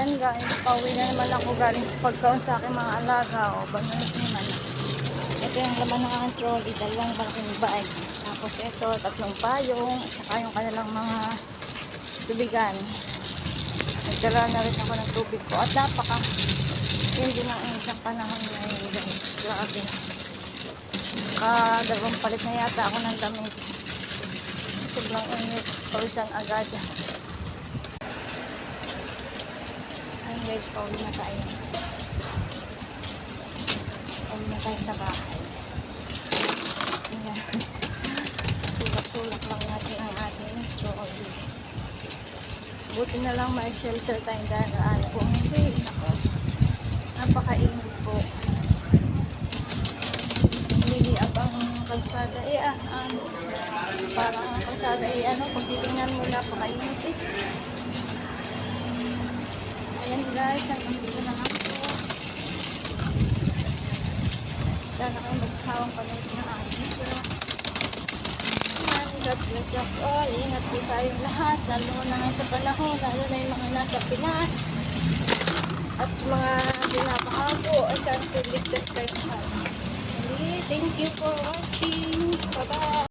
Ayan guys, pauwi na naman ako galing sa pagkaon sa aking mga alaga. O, banat naman. Ito yung laman ng aking trolley, dalawang malaking bag. Tapos ito, tatlong payong, at saka yung kanilang mga tubigan. Nagdala na rin ako ng tubig ko. At napaka hindi ng isang panahon ngayon guys. Grabe. Dalawang palit na yata ako ng damit. Sobrang init. Pawisan agad. Ayun guys, pauwi na tayo. Pauwi na tayo sa bahay. Ayan. Tulak-tulak lang natin ang ating trolley. Buti na lang may shelter tayong daan. Kung hindi, ako, napakainit po. Hindi abang kalsada. Parang ang kalsada kung titingnan mo, napakainit eh. Ayan guys, hanggang dito na lang po. Sana kayo magsawang panood ng ating video. God bless us all. Ingat po tayong lahat. Lalo na ngayon sa panahon. Lalo na yung mga nasa Pinas. At mga binabahago. Ay saan po ligtas kayo. Thank you for watching. Bye-bye.